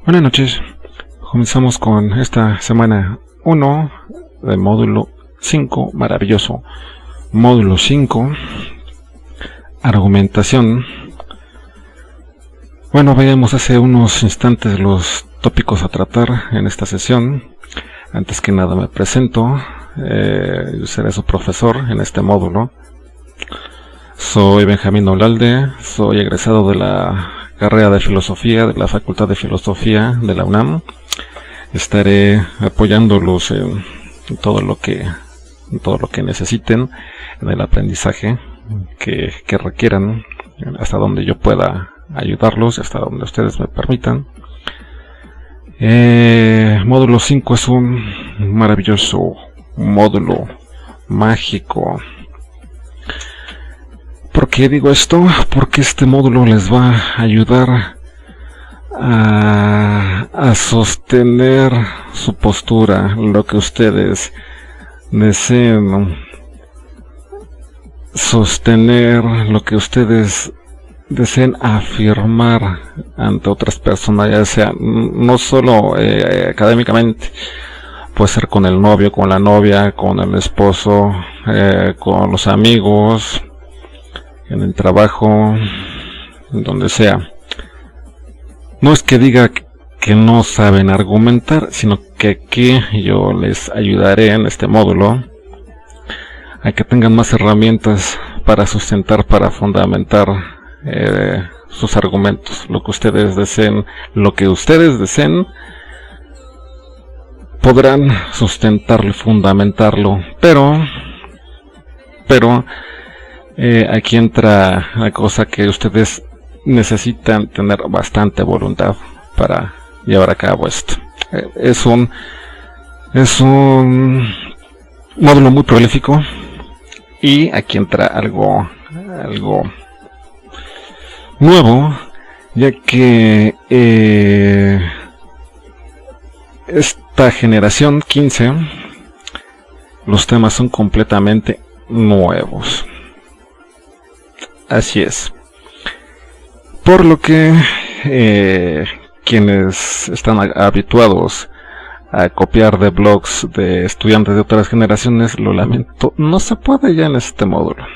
Buenas noches, comenzamos con esta semana 1 del módulo 5, maravilloso módulo 5, argumentación. Bueno, veíamos hace unos instantes los tópicos a tratar en esta sesión. Antes que nada me presento, yo seré su profesor en este módulo. Soy Benjamín Olalde, soy egresado de la carrera de Filosofía de la Facultad de Filosofía de la UNAM. Estaré apoyándolos en todo lo que necesiten en el aprendizaje que requieran, hasta donde yo pueda ayudarlos, hasta donde ustedes me permitan. Módulo 5 es un maravilloso módulo mágico. ¿Por qué digo esto? Porque este módulo les va a ayudar a sostener su postura, lo que ustedes deseen sostener, lo que ustedes deseen afirmar ante otras personas, ya sea no solo académicamente, puede ser con el novio, con la novia, con el esposo, con los amigos, en el trabajo, donde sea. No es que diga que no saben argumentar, sino que aquí yo les ayudaré en este módulo a que tengan más herramientas para sustentar, para fundamentar sus argumentos, lo que ustedes deseen, podrán sustentarlo y fundamentarlo, pero aquí entra la cosa que ustedes necesitan tener bastante voluntad para llevar a cabo esto. Es un módulo muy prolífico, y aquí entra algo nuevo, ya que esta generación 15, los temas son completamente nuevos. Así es. Por lo que quienes están habituados a copiar de blogs de estudiantes de otras generaciones, lo lamento, no se puede ya en este módulo.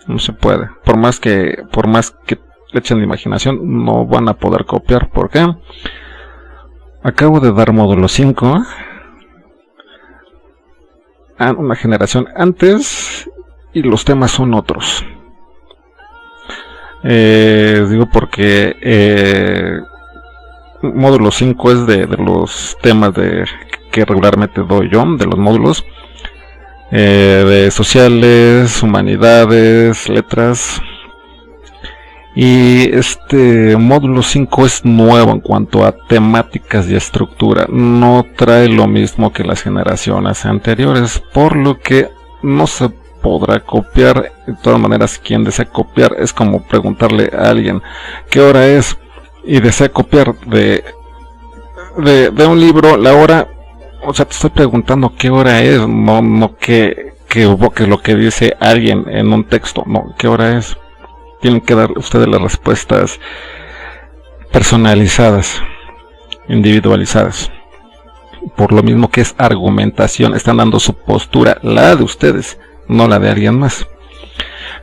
No se puede. Por más que le echen de imaginación, no van a poder copiar. ¿Por qué? Acabo de dar módulo 5 a una generación antes y los temas son otros. Digo porque módulo 5 es de los temas que regularmente doy yo, de los módulos de sociales, humanidades, letras. Y este módulo 5 es nuevo en cuanto a temáticas y estructura. No trae lo mismo que las generaciones anteriores, por lo que no se podrá copiar. De todas maneras, quien desea copiar es como preguntarle a alguien qué hora es y desea copiar de un libro la hora. O sea, te estoy preguntando qué hora es, no que evoque lo que dice alguien en un texto. No, qué hora es. Tienen que dar ustedes las respuestas personalizadas, individualizadas. Por lo mismo que es argumentación, están dando su postura, la de ustedes, no la de alguien más.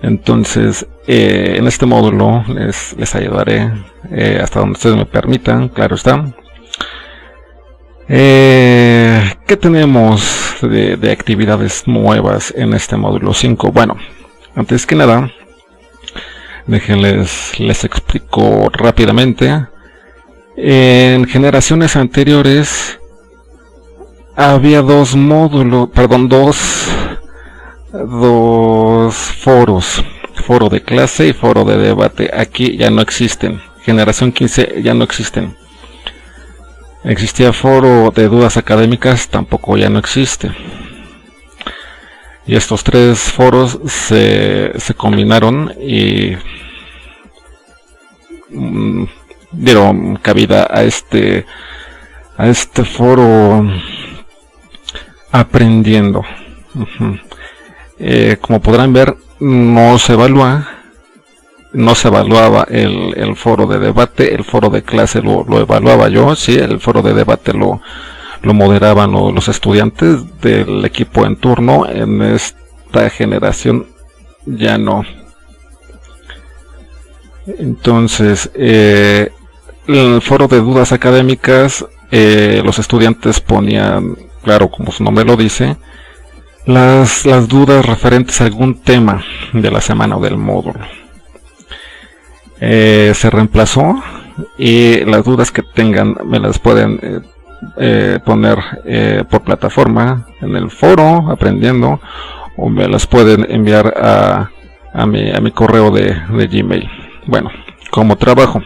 Entonces, en este módulo les ayudaré hasta donde ustedes me permitan, claro está. ¿Qué tenemos de actividades nuevas en este módulo 5? Bueno, antes que nada, les explico rápidamente. En generaciones anteriores había dos foros, foro de clase y foro de debate. Aquí ya no existen. Generación 15 ya no existen. Existía foro de dudas académicas, tampoco ya no existe. Y estos tres foros se combinaron y dieron cabida a este foro aprendiendo. Como podrán ver, no se evalúa, no se evaluaba el foro de debate, el foro de clase lo evaluaba yo, sí, el foro de debate lo moderaban los estudiantes del equipo en turno. En esta generación ya no. Entonces, el foro de dudas académicas, los estudiantes ponían, claro, como su nombre lo dice, las dudas referentes a algún tema de la semana o del módulo. Se reemplazó, y las dudas que tengan me las pueden poner por plataforma en el foro Aprendiendo, o me las pueden enviar a mi correo de Gmail. Bueno, como trabajo,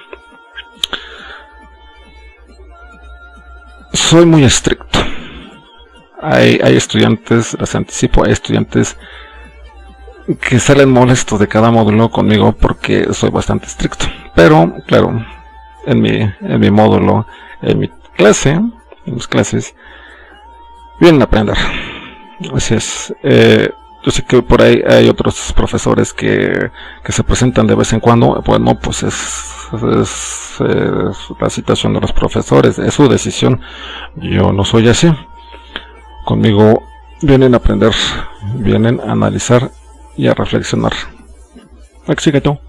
soy muy estricto. Hay estudiantes, les anticipo, hay estudiantes que salen molestos de cada módulo conmigo porque soy bastante estricto. Pero, claro, en mi módulo, en mi clase, en mis clases, vienen a aprender. Así es. Yo sé que por ahí hay otros profesores que se presentan de vez en cuando. Bueno, pues es la situación de los profesores, es su decisión. Yo no soy así. Conmigo vienen a aprender, vienen a analizar y a reflexionar. Sigue tú.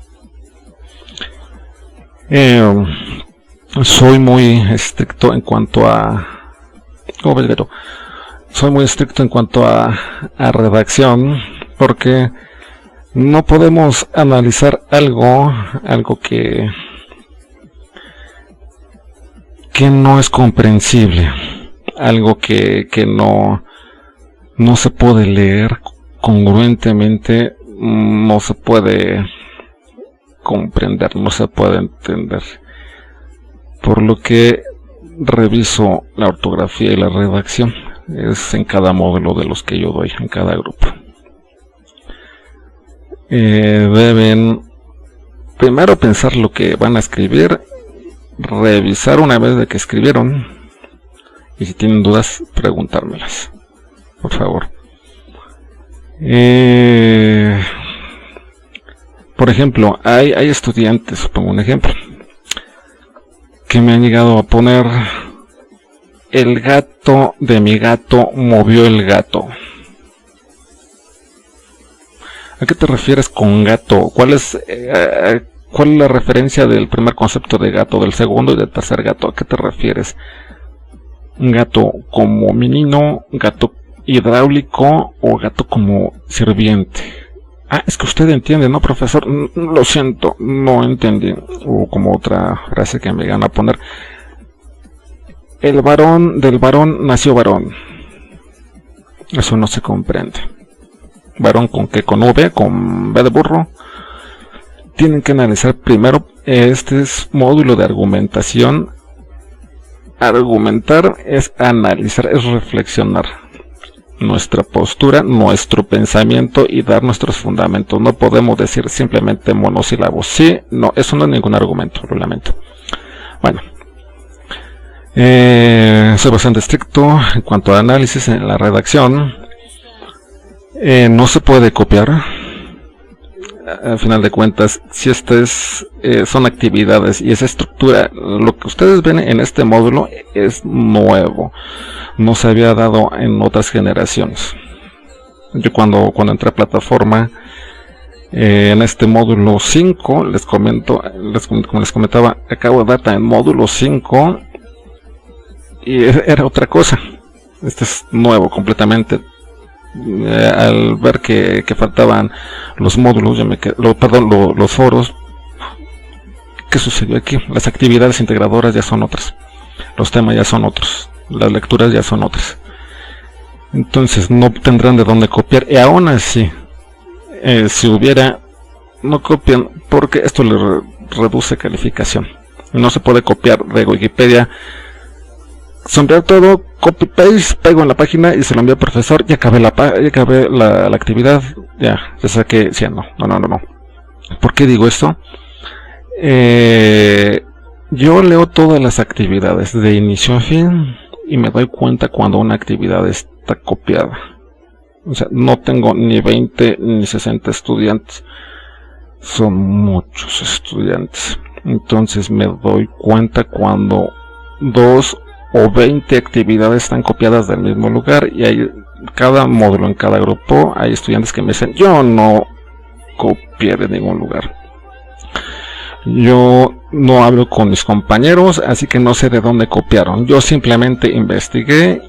Soy muy estricto en cuanto a... Soy muy estricto en cuanto a redacción, porque no podemos analizar algo que no es comprensible, algo que no se puede leer congruentemente, no se puede comprender, no se puede entender. Por lo que reviso la ortografía y la redacción. Es en cada módulo de los que yo doy, en cada grupo. Deben primero pensar lo que van a escribir, revisar una vez de que escribieron, y si tienen dudas, preguntármelas, por favor. Por ejemplo, hay estudiantes, pongo un ejemplo, que me han llegado a poner: el gato de mi gato movió el gato. ¿A qué te refieres con gato? ¿Cuál es la referencia del primer concepto de gato, del segundo y del tercer gato? ¿A qué te refieres? ¿Gato como menino, gato hidráulico o gato como sirviente? Ah, es que usted entiende, ¿no, profesor? Lo siento, no entendí. O como otra frase que me llegan a poner: el varón del varón nació varón. Eso no se comprende. Varón con qué, con V, con B de burro. Tienen que analizar primero. Este es módulo de argumentación. Argumentar es analizar, es reflexionar nuestra postura, nuestro pensamiento y dar nuestros fundamentos. No podemos decir simplemente monosílabos. Sí, no, eso no es ningún argumento, lo lamento. Bueno. Soy bastante estricto en cuanto a análisis en la redacción. No se puede copiar. Al final de cuentas, si estas son actividades y esa estructura, lo que ustedes ven en este módulo es nuevo. No se había dado en otras generaciones. Yo cuando entré a plataforma, en este módulo 5, como les comentaba, acabo de dar en módulo 5. Y era otra cosa. Este es nuevo completamente. Al ver que faltaban los módulos, los foros, ¿qué sucedió aquí? Las actividades integradoras ya son otras, los temas ya son otros, las lecturas ya son otras. Entonces no tendrán de dónde copiar. Y aún así, si hubiera, no copian, porque esto le reduce calificación. No se puede copiar de Wikipedia, sombrear todo, copy paste, pego en la página y se lo envío al profesor. Ya acabé la actividad, ya saqué 100. No. ¿Por qué digo esto? Yo leo todas las actividades de inicio a fin y me doy cuenta cuando una actividad está copiada. O sea, no tengo ni 20 ni 60 estudiantes. son muchos estudiantes. Entonces me doy cuenta cuando 2 o 20 actividades están copiadas del mismo lugar, y hay cada módulo, en cada grupo hay estudiantes que me dicen: yo no copié de ningún lugar, yo no hablo con mis compañeros, así que no sé de dónde copiaron, yo simplemente investigué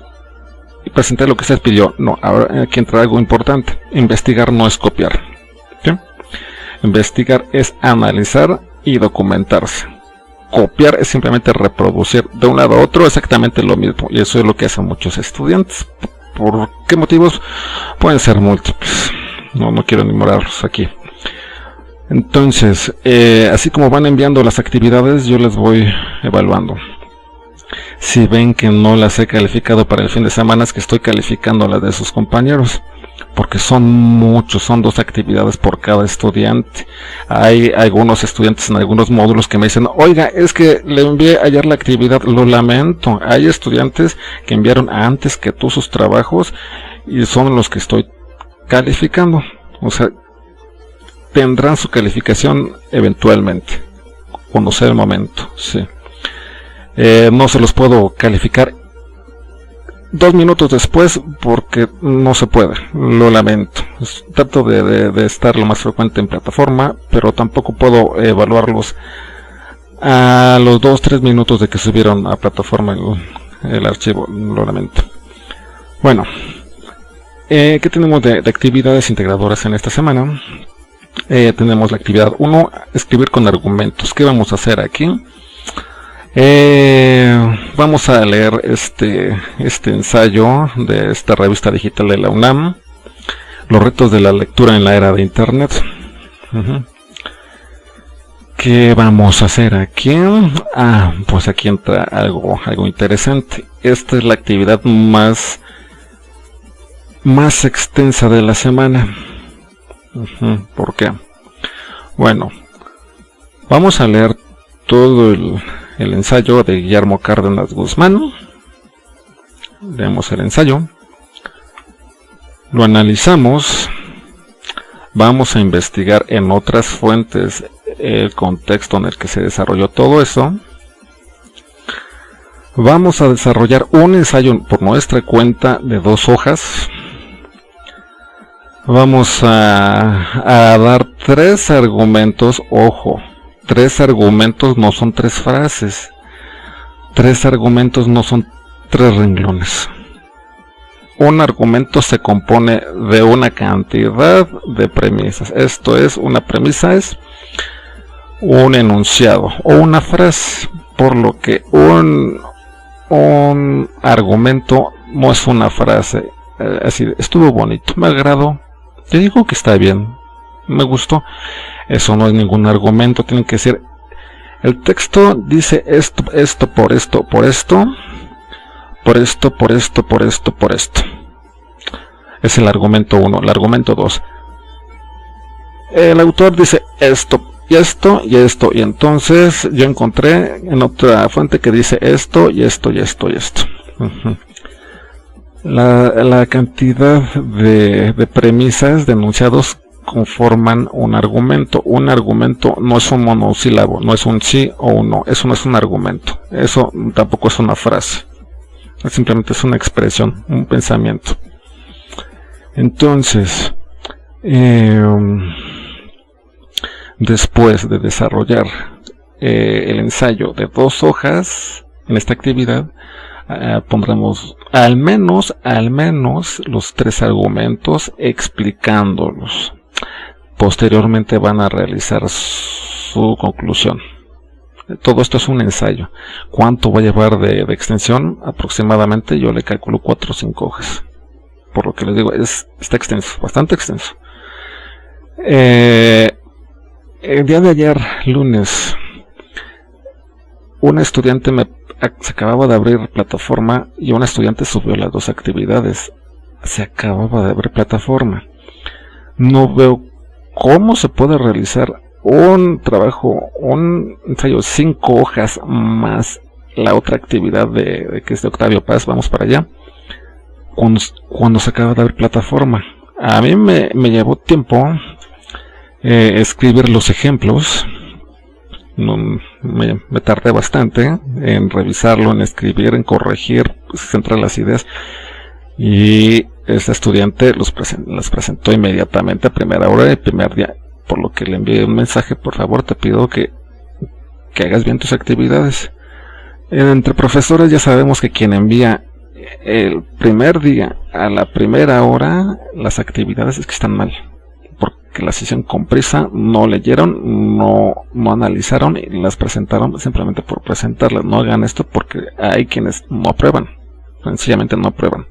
y presenté lo que se les pidió. No, ahora aquí entra algo importante: investigar no es copiar, ¿sí? Investigar es analizar y documentarse. Copiar es simplemente reproducir de un lado a otro exactamente lo mismo, y eso es lo que hacen muchos estudiantes. ¿Por qué motivos? Pueden ser múltiples, no quiero enumerarlos aquí. Entonces, así como van enviando las actividades, yo les voy evaluando. Si ven que no las he calificado para el fin de semana, es que estoy calificando las de sus compañeros, porque son muchos, son 2 actividades por cada estudiante. Hay algunos estudiantes en algunos módulos que me dicen: oiga, es que le envié ayer la actividad. Lo lamento, hay estudiantes que enviaron antes que tú sus trabajos y son los que estoy calificando. O sea, tendrán su calificación eventualmente, cuando sea el momento, sí. No se los puedo calificar 2 minutos después porque no se puede, lo lamento. Trato de estar lo más frecuente en plataforma, pero tampoco puedo evaluarlos a los 2-3 minutos de que subieron a plataforma el archivo, lo lamento. Bueno, ¿qué tenemos de actividades integradoras en esta semana? Tenemos la actividad 1, escribir con argumentos. ¿Qué vamos a hacer aquí? Vamos a leer este ensayo de esta revista digital de la UNAM, los retos de la lectura en la era de Internet. ¿Qué vamos a hacer aquí? Pues aquí entra algo interesante. Esta es la actividad más extensa de la semana. ¿Por qué? Bueno, vamos a leer todo el ensayo de Guillermo Cárdenas Guzmán. Leemos el ensayo, lo analizamos, vamos a investigar en otras fuentes el contexto en el que se desarrolló todo eso. Vamos a desarrollar un ensayo por nuestra cuenta de 2 hojas. Vamos a dar 3 argumentos, ojo. 3 argumentos, no son 3 frases. 3 argumentos no son 3 renglones. Un argumento se compone de una cantidad de premisas. Esto es, una premisa es un enunciado o una frase, por lo que un argumento no es una frase. Así, estuvo bonito, me agradó, te digo que está bien, me gustó. Eso no es ningún argumento, tiene que ser: el texto dice esto, por esto, por esto, por esto, por esto, por esto, por esto. Es el argumento 1. El argumento 2: el autor dice esto, y esto, y esto, y entonces yo encontré en otra fuente que dice esto, y esto, y esto, y esto. La cantidad de premisas, de enunciados, conforman un argumento. Un argumento no es un monosílabo, no es un sí o un no, eso no es un argumento, eso tampoco es una frase, simplemente es una expresión, un pensamiento. Entonces, después de desarrollar el ensayo de 2 hojas en esta actividad, pondremos al menos los 3 argumentos explicándolos. Posteriormente van a realizar su conclusión. Todo esto es un ensayo. ¿Cuánto va a llevar de extensión? Aproximadamente yo le calculo 4 o 5 hojas. Por lo que les digo, está extenso, bastante extenso. El día de ayer, lunes, una estudiante se acababa de abrir plataforma y una estudiante subió las 2 actividades. Se acababa de abrir plataforma. No veo cómo se puede realizar un trabajo, un ensayo 5 hojas más la otra actividad que es de Octavio Paz. Vamos para allá. Cuando se acaba de abrir plataforma, a mí me llevó tiempo escribir los ejemplos. Me tardé bastante en revisarlo, en escribir, en corregir, centrar las ideas, y este estudiante las presentó inmediatamente a primera hora del primer día, por lo que le envié un mensaje: por favor, te pido que hagas bien tus actividades. Entre profesores ya sabemos que quien envía el primer día a la primera hora las actividades es que están mal, porque las hicieron con prisa, no leyeron, no analizaron y las presentaron simplemente por presentarlas. No hagan esto, porque hay quienes no aprueban, sencillamente no aprueban.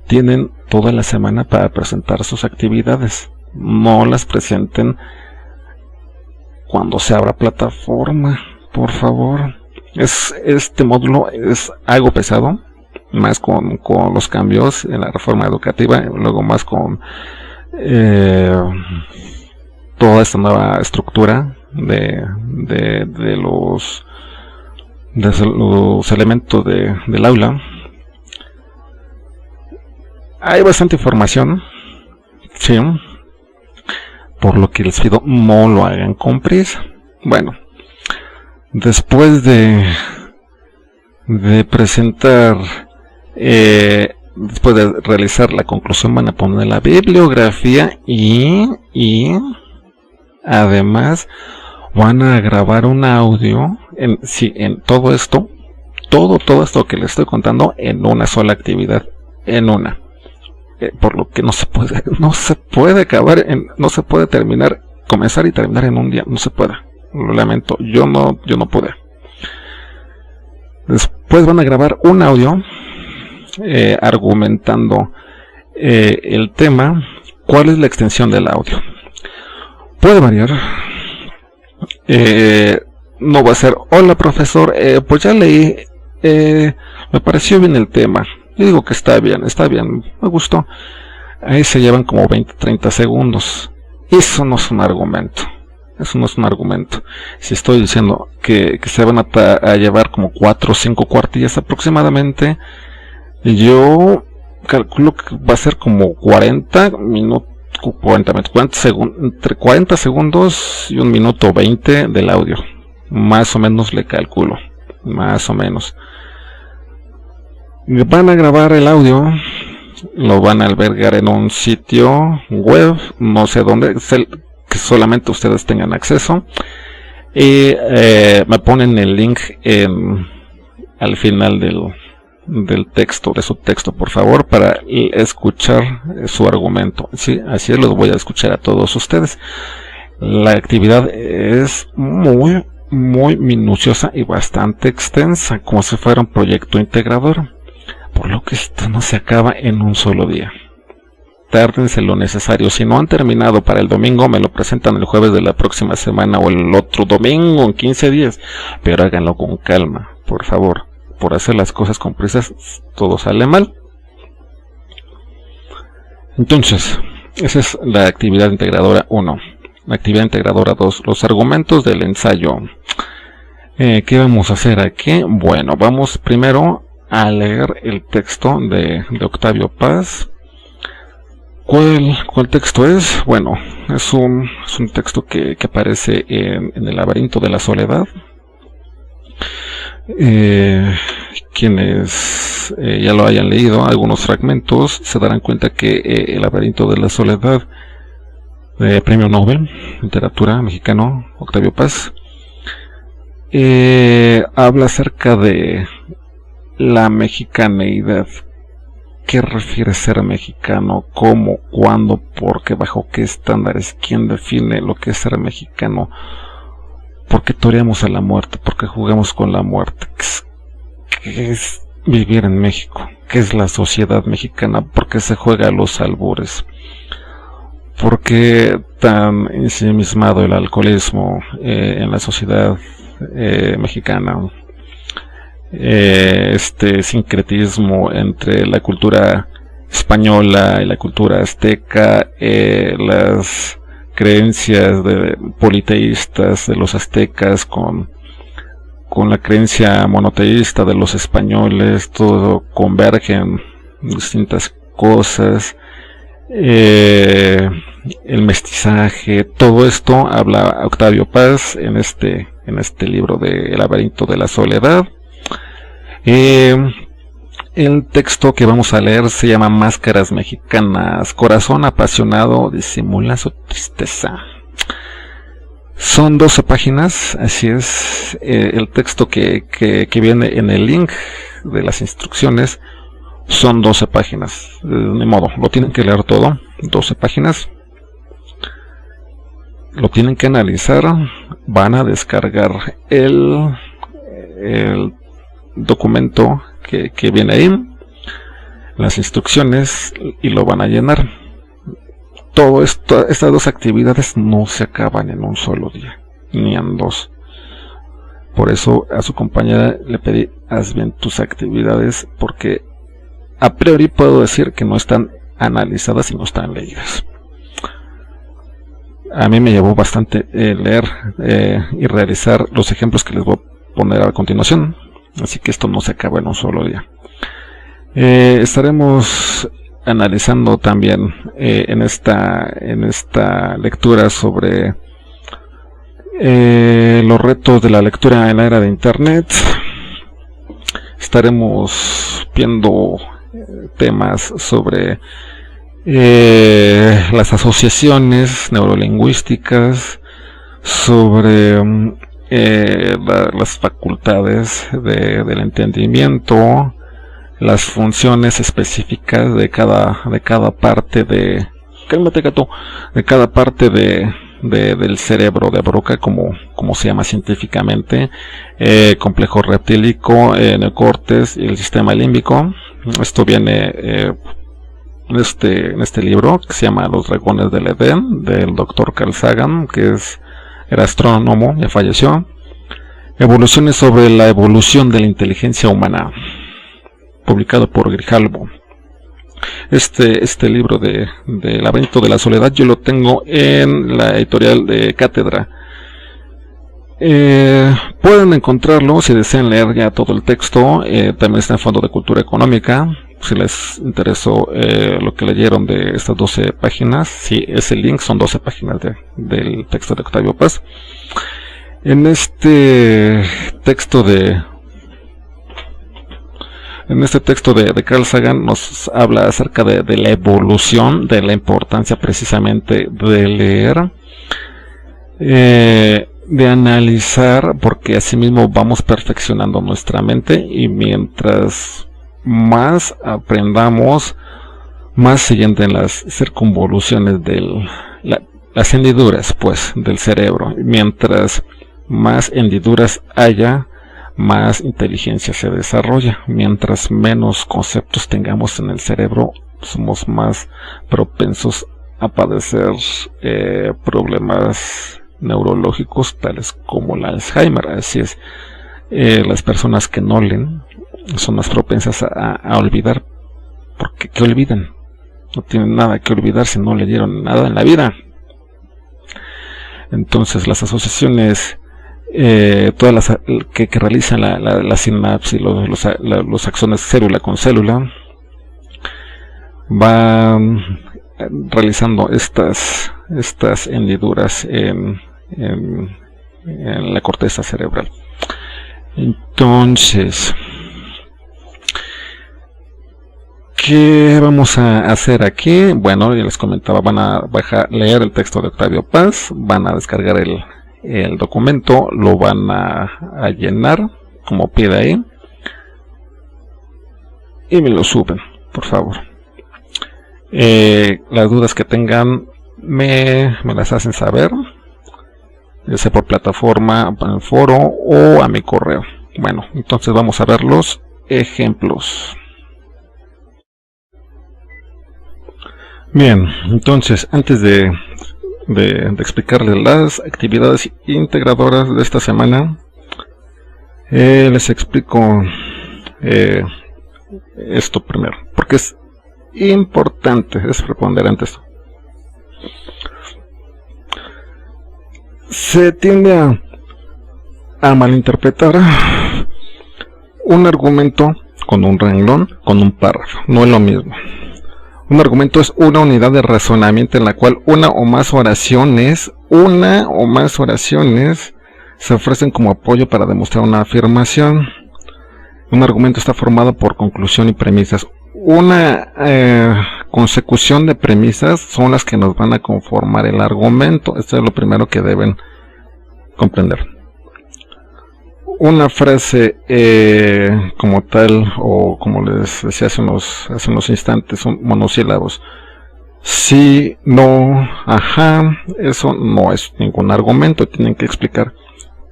Tienen toda la semana para presentar sus actividades, no las presenten cuando se abra plataforma, por favor. Este módulo es algo pesado, más con los cambios en la reforma educativa, luego más con toda esta nueva estructura de los elementos del aula. Hay bastante información, sí, por lo que les pido no lo hagan con prisa. Bueno, después de presentar, después de realizar la conclusión, van a poner la bibliografía y además van a grabar un audio en todo esto que les estoy contando en una sola actividad, por lo que no se puede comenzar y terminar en un día, no se puede. Lo lamento, yo no pude. Después van a grabar un audio argumentando el tema. ¿Cuál es la extensión del audio? Puede variar. No va a ser: hola profesor, pues ya leí, me pareció bien el tema. Yo digo que está bien, me gustó. Ahí se llevan como 20-30 segundos. Eso no es un argumento. Si estoy diciendo que se van a llevar como 4 o 5 cuartillas aproximadamente, yo calculo que va a ser como 40 minutos, entre 40 segundos y 1 minuto 20 del audio. Más o menos le calculo, más o menos. Van a grabar el audio, lo van a albergar en un sitio web, no sé dónde, que solamente ustedes tengan acceso, y me ponen el link al final del texto, de su texto, por favor, para escuchar su argumento. Sí, así los voy a escuchar a todos ustedes. La actividad es muy minuciosa y bastante extensa, como si fuera un proyecto integrador, por lo que esto no se acaba en un solo día. Tárdense lo necesario. Si no han terminado para el domingo, me lo presentan el jueves de la próxima semana o el otro domingo, en 15 días. Pero háganlo con calma, por favor. Por hacer las cosas con prisas, todo sale mal. Entonces, esa es la actividad integradora 1. La actividad integradora 2, los argumentos del ensayo. ¿Qué vamos a hacer aquí? Bueno, vamos primero a leer el texto de Octavio Paz. ¿Cuál texto es? Bueno, es un texto que aparece en El laberinto de la soledad. Quienes ya lo hayan leído, algunos fragmentos, se darán cuenta que El laberinto de la soledad, premio Nobel, literatura mexicano, Octavio Paz, habla acerca de la mexicaneidad. ¿Qué refiere ser mexicano? ¿Cómo? ¿Cuándo? ¿Por qué? ¿Bajo qué estándares? ¿Quién define lo que es ser mexicano? ¿Por qué toreamos a la muerte? ¿Por qué jugamos con la muerte? ¿Qué es vivir en México? ¿Qué es la sociedad mexicana? ¿Por qué se juega a los albures? ¿Por qué tan ensimismado el alcoholismo en la sociedad mexicana? Este sincretismo entre la cultura española y la cultura azteca, las creencias politeístas de los aztecas con la creencia monoteísta de los españoles, todo converge en distintas cosas. el mestizaje, todo esto habla Octavio Paz en este libro de El laberinto de la soledad. El texto que vamos a leer se llama Máscaras Mexicanas. Corazón apasionado disimula su tristeza. Son 12 páginas, así es. El texto que viene en el link de las instrucciones son 12 páginas. Ni modo, lo tienen que leer todo. 12 páginas. Lo tienen que analizar. Van a descargar el documento que viene ahí, las instrucciones, y lo van a llenar. Todo esto, estas dos actividades no se acaban en un solo día, ni en dos. Por eso a su compañera le pedí: haz bien tus actividades, porque a priori puedo decir que no están analizadas y no están leídas. A mí me llevó bastante leer y realizar los ejemplos que les voy a poner a continuación, así que esto no se acaba en un solo día. Estaremos analizando también en esta lectura sobre los retos de la lectura en la era de Internet. Estaremos viendo temas sobre las asociaciones neurolingüísticas, sobre las facultades del entendimiento, las funciones específicas de cada parte de cada parte del cerebro de Broca, como se llama científicamente, complejo reptílico, neocórtex y el sistema límbico. Esto viene en este libro que se llama Los dragones del Edén, del Dr. Carl Sagan, que era astrónomo, ya falleció. Evoluciones sobre la evolución de la inteligencia humana, publicado por Grijalbo. Este libro de Laberinto de la Soledad yo lo tengo en la editorial de Cátedra. Pueden encontrarlo si desean leer ya todo el texto. También está en Fondo de Cultura Económica, si les interesó lo que leyeron de estas 12 páginas. Sí, ese link son 12 páginas del texto de Octavio Paz. En este texto de Carl Sagan nos habla acerca de la evolución, de la importancia precisamente de leer, de analizar, porque asimismo vamos perfeccionando nuestra mente, y mientras más aprendamos, más se sienten las circunvoluciones las hendiduras, pues, del cerebro. Mientras más hendiduras haya, más inteligencia se desarrolla. Mientras menos conceptos tengamos en el cerebro, somos más propensos a padecer problemas neurológicos tales como el Alzheimer. Así es, las personas que no leen son más propensas a olvidar, porque ¿qué olvidan? No tienen nada que olvidar si no leyeron nada en la vida. Entonces las asociaciones, todas las que realizan la sinapsis, los axones célula con célula, van realizando estas hendiduras en la corteza cerebral. Entonces, ¿qué vamos a hacer aquí? Bueno, ya les comentaba, van a leer el texto de Octavio Paz, van a descargar el documento, lo van a llenar como pide ahí, y me lo suben, por favor. Las dudas que tengan me las hacen saber, ya sea por plataforma, por el foro o a mi correo. Bueno, entonces vamos a ver los ejemplos. Bien, entonces antes de explicarles las actividades integradoras de esta semana, les explico esto primero, porque es importante, es preponderante esto. Se tiende a malinterpretar un argumento con un renglón, con un párrafo. No es lo mismo. Un argumento es una unidad de razonamiento en la cual una o más oraciones se ofrecen como apoyo para demostrar una afirmación. Un argumento está formado por conclusión y premisas. Una consecución de premisas son las que nos van a conformar el argumento. Esto es lo primero que deben comprender. Una frase como tal, o como les decía hace unos instantes, son monosílabos. Sí, no, ajá, eso no es ningún argumento. Tienen que explicar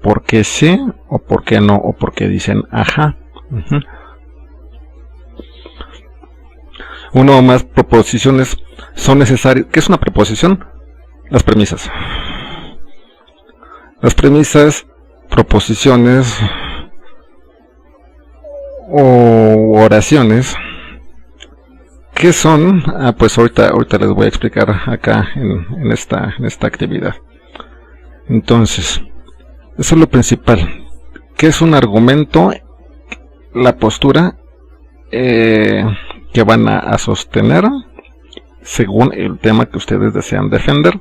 por qué sí, o por qué no, o por qué dicen ajá. Una o más proposiciones son necesarias. ¿Qué es una proposición? Las premisas. Las premisas, proposiciones o oraciones. ¿Qué son? Pues ahorita les voy a explicar acá en esta actividad. Entonces, eso es lo principal. ¿Qué es un argumento? La postura que van a sostener según el tema que ustedes desean defender.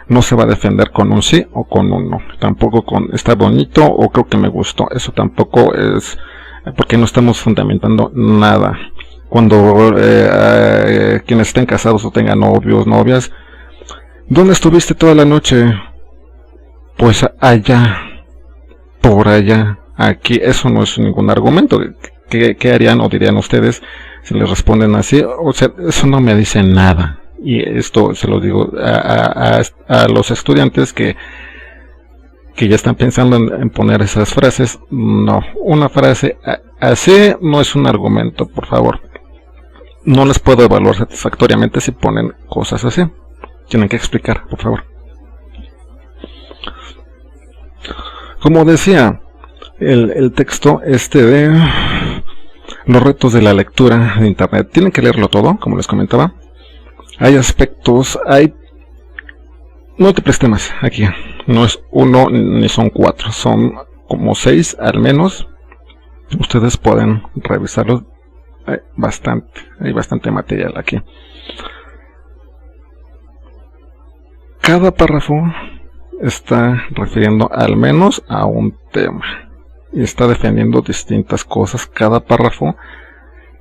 No se va a defender con un sí o con un no, tampoco con está bonito o creo que me gustó. Eso tampoco es, porque no estamos fundamentando nada. Cuando quienes estén casados o tengan novios, novias, ¿dónde estuviste toda la noche? Pues allá, por allá, aquí. Eso no es ningún argumento. ¿Qué harían o dirían ustedes si les responden así? O sea, eso no me dice nada. Y esto se lo digo a los estudiantes que ya están pensando en poner esas frases. No, una frase así no es un argumento, por favor. No les puedo evaluar satisfactoriamente si ponen cosas así. Tienen que explicar, por favor. Como decía el texto de los retos de la lectura de internet, tienen que leerlo todo, como les comentaba. Hay aspectos, hay múltiples temas aquí. No es uno ni son 4, son como 6 al menos. Ustedes pueden revisarlos. Hay bastante material aquí. Cada párrafo está refiriendo al menos a un tema y está defendiendo distintas cosas cada párrafo,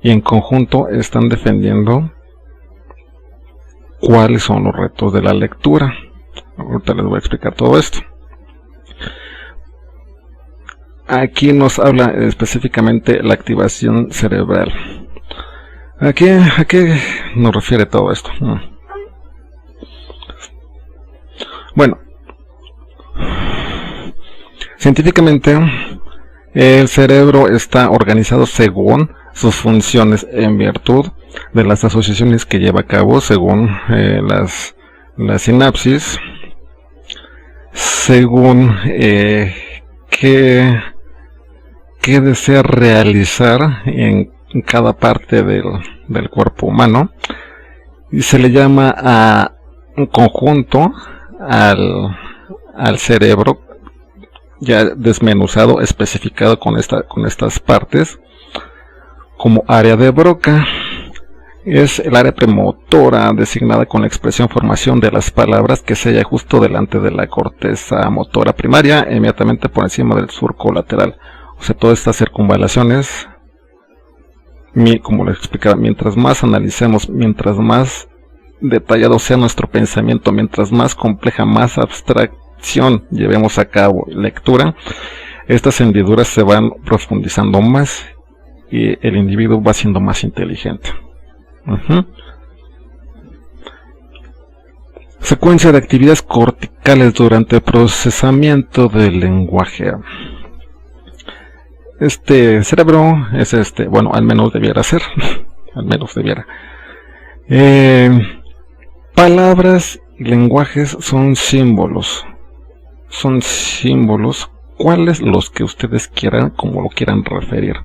y en conjunto están defendiendo cuáles son los retos de la lectura. Ahorita les voy a explicar todo esto. Aquí nos habla específicamente la activación cerebral. ¿A qué nos refiere todo esto? Bueno, científicamente el cerebro está organizado según sus funciones en virtud de las asociaciones que lleva a cabo, según las sinapsis, según qué desea realizar en cada parte del cuerpo humano, y se le llama a un conjunto al cerebro, ya desmenuzado, especificado con estas partes, como área de Broca. Es el área premotora designada con la expresión formación de las palabras, que se halla justo delante de la corteza motora primaria, inmediatamente por encima del surco lateral. O sea, todas estas circunvalaciones, como les explicaba, mientras más analicemos, mientras más detallado sea nuestro pensamiento, mientras más compleja, más abstracción llevemos a cabo lectura, estas hendiduras se van profundizando más y el individuo va siendo más inteligente. Secuencia de actividades corticales durante el procesamiento del lenguaje. Este cerebro es bueno, al menos debiera ser, al menos debiera. Palabras y lenguajes son símbolos. Son símbolos, cuáles los que ustedes quieran, como lo quieran referir.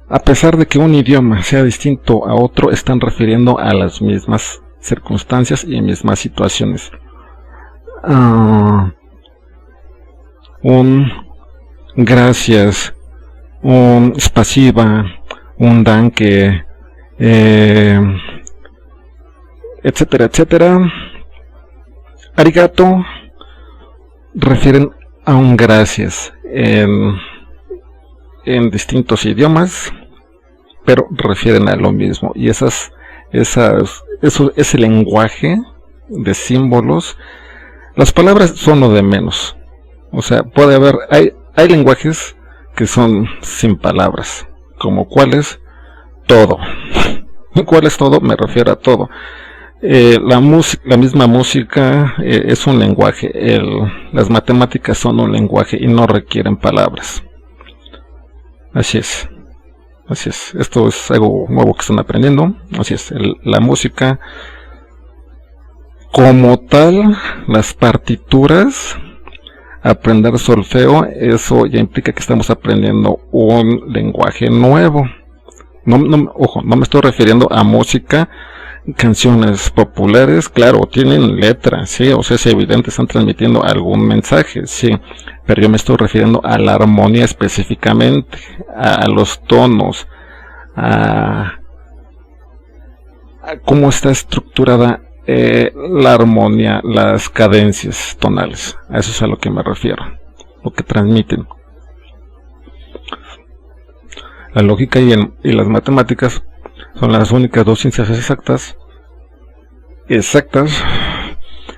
A pesar de que un idioma sea distinto a otro, están refiriendo a las mismas circunstancias y mismas situaciones. Un gracias, un spasiba, un danke, etcétera, etcétera. Arigato refieren a un gracias en distintos idiomas, pero refieren a lo mismo. Y eso, ese lenguaje de símbolos, las palabras son lo de menos. O sea, puede haber, hay lenguajes que son sin palabras, como cuáles, todo. ¿Cuál es todo? Me refiero a todo. La misma música es un lenguaje, las matemáticas son un lenguaje y no requieren palabras. Así es. Esto es algo nuevo que están aprendiendo. Así es, la música como tal, las partituras, aprender solfeo, eso ya implica que estamos aprendiendo un lenguaje nuevo. Ojo, no me estoy refiriendo a música, canciones populares, claro, tienen letra, sí, o sea, es evidente, están transmitiendo algún mensaje, sí, pero yo me estoy refiriendo a la armonía específicamente, a los tonos, a cómo está estructurada la armonía, las cadencias tonales. A eso es a lo que me refiero, lo que transmiten. La lógica y las matemáticas son las únicas dos ciencias exactas,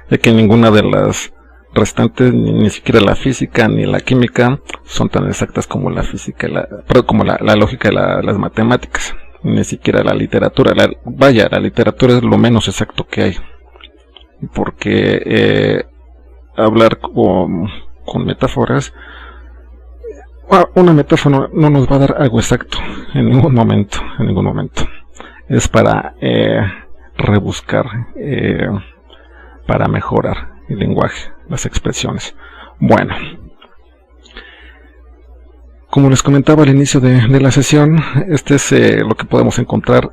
ya que ninguna de las restantes, ni siquiera la física ni la química, son tan exactas como la física, como la lógica y las matemáticas, ni siquiera la literatura. La literatura es lo menos exacto que hay, porque hablar con metáforas, una metáfora no nos va a dar algo exacto en ningún momento. Es para rebuscar, para mejorar el lenguaje, las expresiones. Bueno, como les comentaba al inicio de la sesión, este es lo que podemos encontrar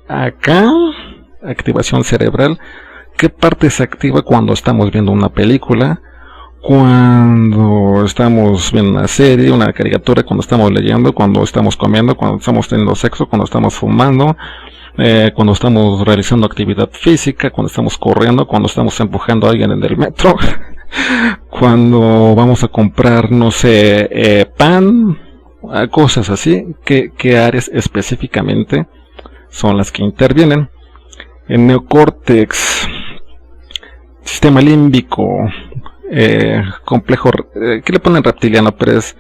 acá. Activación cerebral. ¿Qué parte se activa cuando estamos viendo una película? Cuando estamos viendo una serie, una caricatura, cuando estamos leyendo, cuando estamos comiendo, cuando estamos teniendo sexo, cuando estamos fumando, cuando estamos realizando actividad física, cuando estamos corriendo, cuando estamos empujando a alguien en el metro, cuando vamos a comprar, no sé, pan, cosas así. ¿Qué áreas específicamente son las que intervienen? El neocórtex, sistema límbico, complejo, ¿qué le ponen reptiliano? Pero es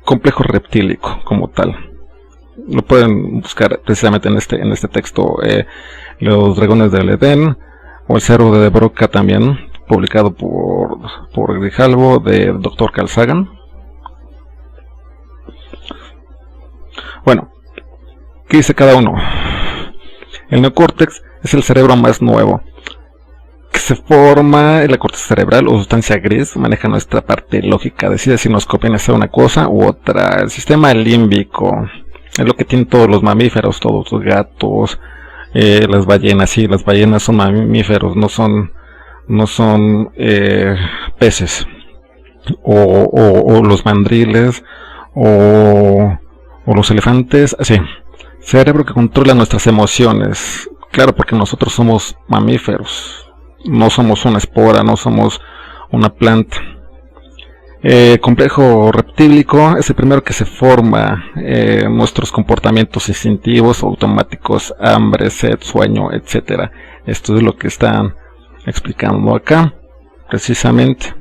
complejo reptílico como tal. Lo pueden buscar precisamente en este texto, Los dragones del Edén, o El cerro de Broca, también publicado por Grijalvo, de Dr. Carl Sagan. Bueno, ¿qué dice cada uno? El neocórtex es el cerebro más nuevo, que se forma en la corteza cerebral o sustancia gris, maneja nuestra parte lógica, decide si nos conviene hacer una cosa u otra. El sistema límbico es lo que tienen todos los mamíferos, todos los gatos, las ballenas. Sí, las ballenas son mamíferos, no son peces, o los mandriles, o los elefantes. Sí, cerebro que controla nuestras emociones. Claro, porque nosotros somos mamíferos. No somos una espora, no somos una planta. Complejo reptílico es el primero que se forma. Nuestros comportamientos instintivos, automáticos, hambre, sed, sueño, etcétera. Esto es lo que están explicando acá, precisamente.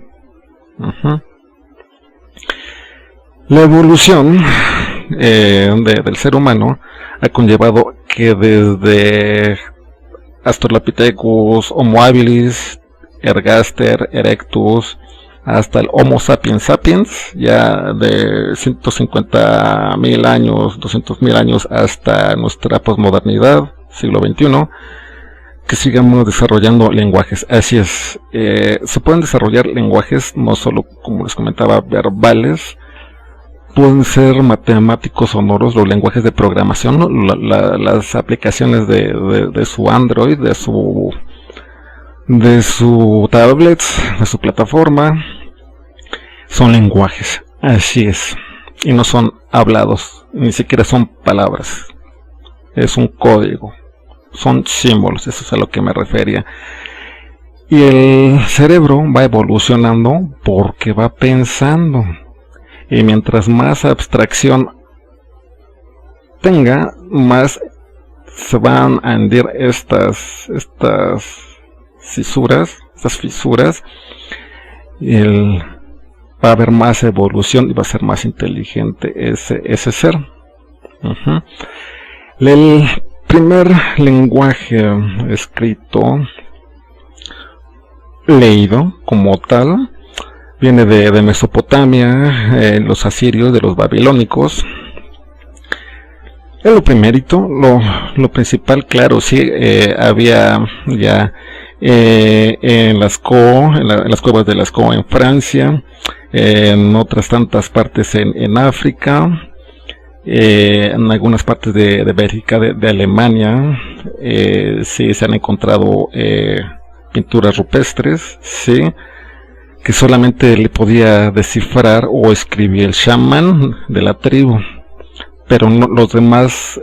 La evolución del ser humano ha conllevado que desde Australopithecus, Homo habilis, Ergaster, Erectus, hasta el Homo sapiens sapiens, ya de 150.000 años, 200.000 años, hasta nuestra posmodernidad, siglo XXI, que sigamos desarrollando lenguajes. Así es, se pueden desarrollar lenguajes no solo, como les comentaba, verbales, pueden ser matemáticos sonoros, los lenguajes de programación, ¿no? Las aplicaciones de su Android, de su tablet, de su plataforma, son lenguajes. Así es. y no son hablados, ni siquiera son palabras, es un código, son símbolos, eso es a lo que me refería. Y el cerebro va evolucionando porque va pensando, y mientras más abstracción tenga, más se van a hundir estas fisuras, y va a haber más evolución y va a ser más inteligente ese ser. El primer lenguaje escrito, leído como tal, viene de Mesopotamia, los asirios, de los babilónicos. Es lo primerito, lo principal, claro, sí, había ya en Lascaux, en las cuevas de Lascaux en Francia, en otras tantas partes en África, en algunas partes de Bélgica, de Alemania, sí se han encontrado pinturas rupestres, sí, que solamente le podía descifrar o escribir el chamán de la tribu, pero no, los demás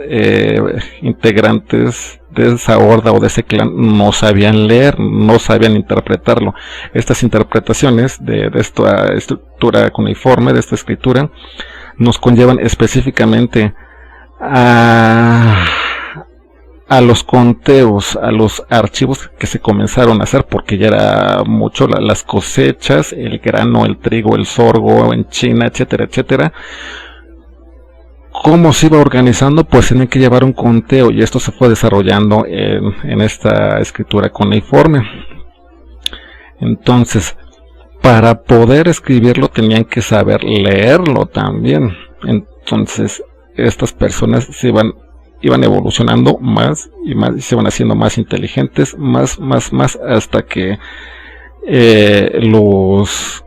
integrantes de esa horda o de ese clan no sabían leer, no sabían interpretarlo. Estas interpretaciones de esta estructura cuneiforme, de esta escritura, nos conllevan específicamente a los conteos, a los archivos que se comenzaron a hacer, porque ya era mucho las cosechas, el grano, el trigo, el sorgo en China, etcétera, etcétera. ¿Cómo se iba organizando? Pues tenían que llevar un conteo, y esto se fue desarrollando en esta escritura cuneiforme. Entonces, para poder escribirlo tenían que saber leerlo también. Entonces, estas personas iban evolucionando más y más, y se van haciendo más inteligentes, más, hasta que los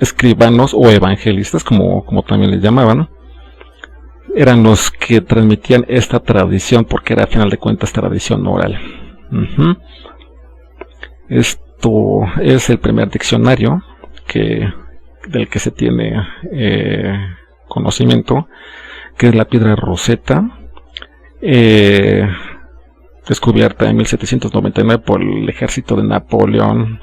escribanos o evangelistas, como también les llamaban, eran los que transmitían esta tradición, porque era a final de cuentas tradición oral. Esto es el primer diccionario del que se tiene conocimiento, que es la piedra Rosetta, descubierta en 1799 por el ejército de Napoleón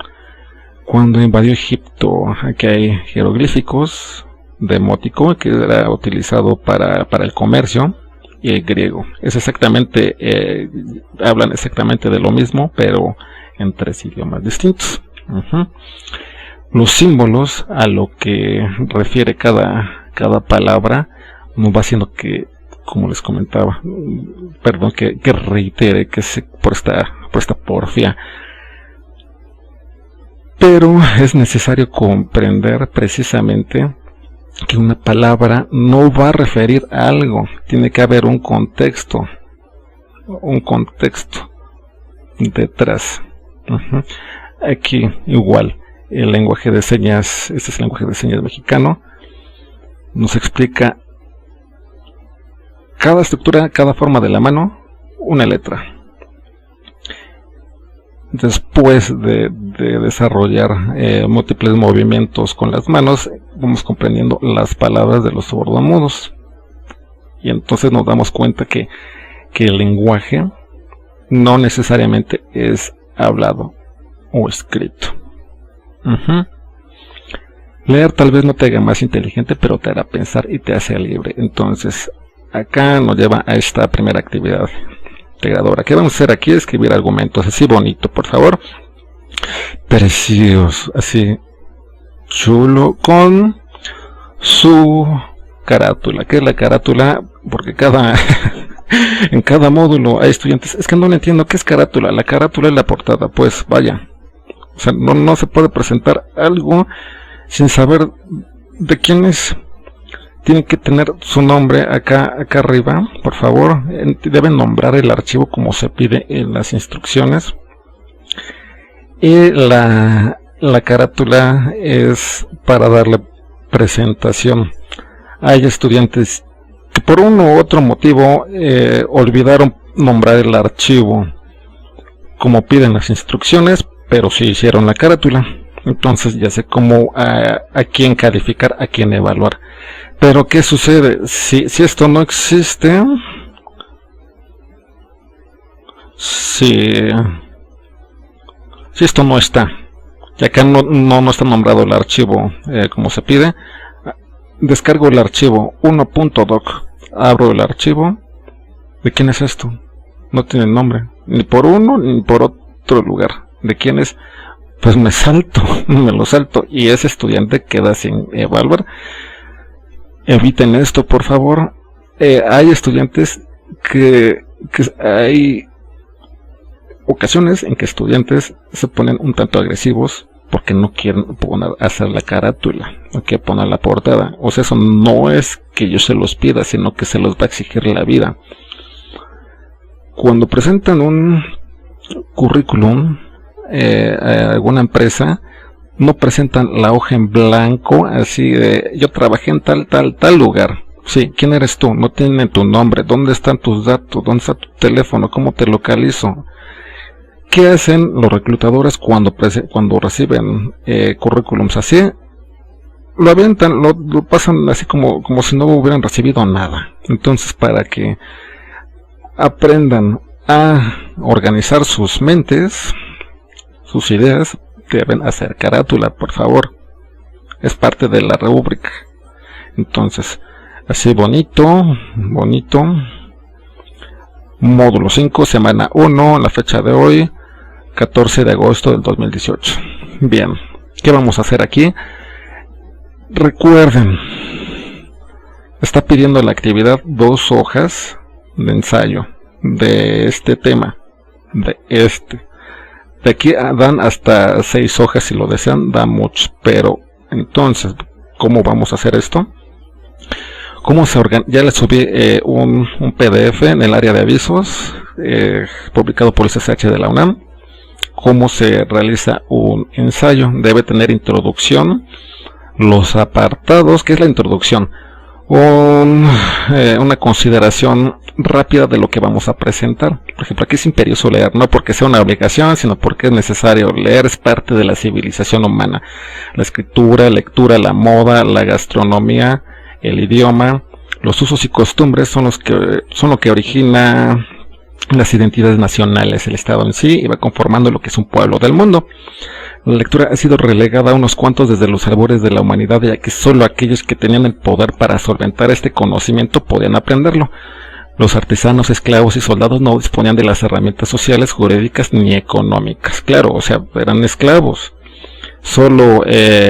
cuando invadió Egipto. Aquí hay jeroglíficos demótico, que era utilizado para el comercio, y el griego. Es exactamente, hablan exactamente de lo mismo, pero en 3 idiomas distintos. Los símbolos, a lo que refiere cada palabra, nos va haciendo que, como les comentaba, perdón que reitere por esta porfia, pero es necesario comprender precisamente que una palabra no va a referir a algo, tiene que haber un contexto detrás. Aquí igual, el lenguaje de señas, este es el lenguaje de señas mexicano, nos explica cada estructura, cada forma de la mano, una letra. Después de desarrollar múltiples movimientos con las manos, vamos comprendiendo las palabras de los sordomudos, y entonces nos damos cuenta que el lenguaje no necesariamente es hablado o escrito. Leer tal vez no te haga más inteligente, pero te hará pensar y te hace libre. Entonces acá nos lleva a esta primera actividad integradora. ¿Qué vamos a hacer aquí? Escribir argumentos así bonito, por favor, precioso, así chulo, con su carátula. ¿Qué es la carátula? Porque en cada módulo hay estudiantes, es que no entiendo qué es carátula. La carátula es la portada, pues vaya, o sea, no se puede presentar algo sin saber de quién es. Tiene que tener su nombre acá arriba, por favor. Deben nombrar el archivo como se pide en las instrucciones. Y la carátula es para darle presentación. Hay estudiantes que por uno u otro motivo olvidaron nombrar el archivo como piden las instrucciones, pero sí hicieron la carátula. Entonces ya sé cómo a quién calificar, a quién evaluar. Pero ¿qué sucede? Si esto no existe, si esto no está, y acá no está nombrado el archivo como se pide, descargo el archivo 1.doc, abro el archivo. ¿De quién es esto? No tiene nombre, ni por uno ni por otro lugar. ¿De quién es? Pues me lo salto, y ese estudiante queda sin evaluar. Eviten esto, por favor. Hay estudiantes que hay ocasiones en que estudiantes se ponen un tanto agresivos porque no quieren hacer la carátula, no quieren poner la portada. O sea, eso no es que yo se los pida, sino que se los va a exigir la vida. Cuando presentan un currículum a alguna empresa, no presentan la hoja en blanco, así de yo trabajé en tal lugar. Sí, ¿quién eres tú? No tienen tu nombre, ¿dónde están tus datos? ¿Dónde está tu teléfono? ¿Cómo te localizo? ¿Qué hacen los reclutadores cuando reciben currículums así? Lo avientan, lo pasan así como si no hubieran recibido nada. Entonces, para que aprendan a organizar sus mentes, sus ideas, deben hacer carátula, por favor. Es parte de la rúbrica. Entonces, así bonito. Módulo 5, semana 1, la fecha de hoy, 14 de agosto del 2018. Bien, ¿qué vamos a hacer aquí? Recuerden, está pidiendo la actividad 2 hojas de ensayo de este tema, de aquí dan hasta 6 hojas si lo desean, da mucho. Pero entonces, ¿cómo vamos a hacer esto? Ya les subí un PDF en el área de avisos, publicado por el CCH de la UNAM. Cómo se realiza un ensayo. Debe tener introducción, los apartados. ¿Qué es la introducción? Una consideración rápida de lo que vamos a presentar. Por ejemplo, aquí es imperioso leer, no porque sea una obligación, sino porque es necesario leer. Es parte de la civilización humana. La escritura, lectura, la moda, la gastronomía, el idioma, los usos y costumbres son lo que origina las identidades nacionales, el Estado en sí, y va conformando lo que es un pueblo del mundo. La lectura ha sido relegada a unos cuantos desde los albores de la humanidad, ya que solo aquellos que tenían el poder para solventar este conocimiento podían aprenderlo. Los artesanos, esclavos y soldados no disponían de las herramientas sociales, jurídicas ni económicas. Claro, o sea, eran esclavos. Solo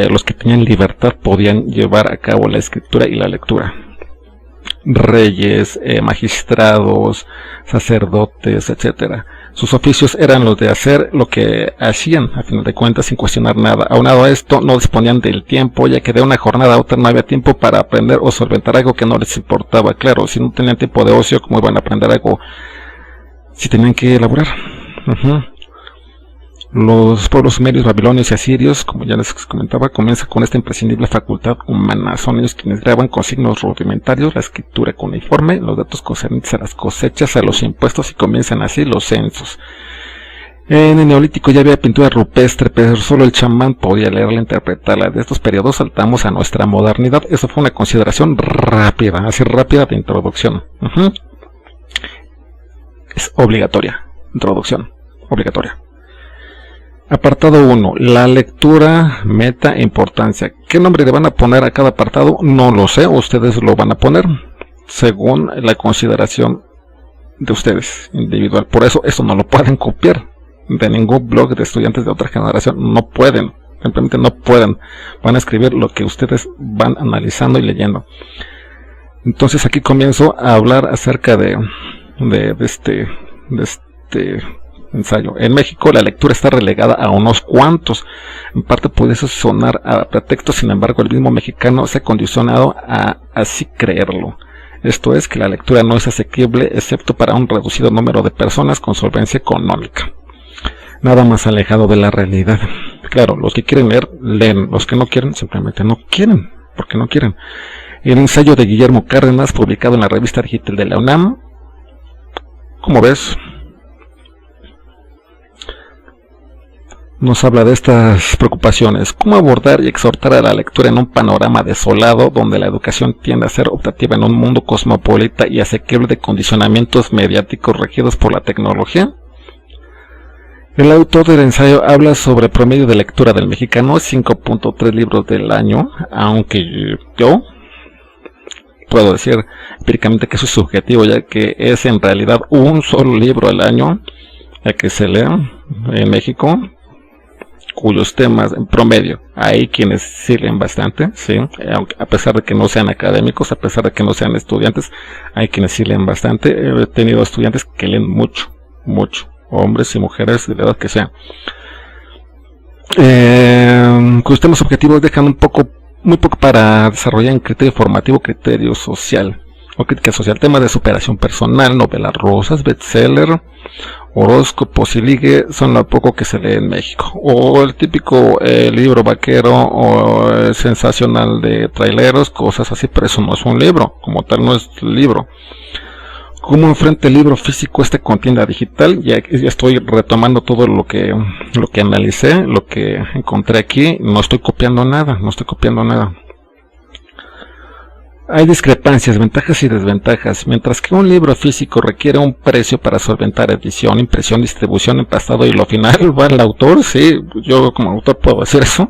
los que tenían libertad podían llevar a cabo la escritura y la lectura. Reyes, magistrados, sacerdotes, etcétera. Sus oficios eran los de hacer lo que hacían, a final de cuentas, sin cuestionar nada. Aunado a esto, no disponían del tiempo, ya que de una jornada a otra no había tiempo para aprender o solventar algo que no les importaba. Claro, si no tenían tiempo de ocio, ¿cómo iban a aprender algo si tenían que elaborar? Los pueblos sumerios, babilonios y asirios, como ya les comentaba, comienzan con esta imprescindible facultad humana. Son ellos quienes graban con signos rudimentarios la escritura cuneiforme, los datos concernientes a las cosechas, a los impuestos, y comienzan así los censos. En el Neolítico ya había pintura rupestre, pero solo el chamán podía leerla e interpretarla. De estos periodos saltamos a nuestra modernidad. Eso fue una consideración rápida, así rápida de introducción. Es obligatoria. Introducción, obligatoria. Apartado 1. La lectura, meta e importancia. ¿Qué nombre le van a poner a cada apartado? No lo sé, ustedes lo van a poner según la consideración de ustedes, individual. Por eso no lo pueden copiar de ningún blog de estudiantes de otra generación. No pueden, simplemente no pueden. Van a escribir lo que ustedes van analizando y leyendo. Entonces aquí comienzo a hablar acerca de este ensayo. En México la lectura está relegada a unos cuantos. En parte puede sonar a pretexto, sin embargo el mismo mexicano se ha condicionado a así creerlo. Esto es que la lectura no es asequible excepto para un reducido número de personas con solvencia económica. Nada más alejado de la realidad. Claro, los que quieren leer, leen. Los que no quieren, simplemente no quieren, porque no quieren. El ensayo de Guillermo Cárdenas, publicado en la revista digital de la UNAM. ¿Cómo ves? nos habla de estas preocupaciones: cómo abordar y exhortar a la lectura en un panorama desolado donde la educación tiende a ser optativa en un mundo cosmopolita y asequible de condicionamientos mediáticos regidos por la tecnología. El autor del ensayo habla sobre el promedio de lectura del mexicano, 5.3 libros del año, aunque yo puedo decir empíricamente que eso es subjetivo, ya que es en realidad un solo libro al año el que se lee en México, cuyos temas en promedio, hay quienes sí leen bastante, sí, aunque a pesar de que no sean académicos, a pesar de que no sean estudiantes, hay quienes sí leen bastante. He tenido estudiantes que leen mucho, hombres y mujeres de la edad que sea. Cuyos temas objetivos dejan muy poco para desarrollar en criterio formativo, criterio social o crítica social, temas de superación personal, novelas rosas, bestseller, horóscopos y ligue son lo poco que se lee en México. O el típico libro vaquero o sensacional de traileros, cosas así, pero eso no es un libro, como tal no es libro. ¿Cómo enfrenta el libro físico esta contienda digital? Ya estoy retomando todo lo que analicé, lo que encontré aquí. No estoy copiando nada. Hay discrepancias, ventajas y desventajas. Mientras que un libro físico requiere un precio para solventar edición, impresión, distribución, empastado y lo final va el autor. Sí, yo como autor puedo decir eso.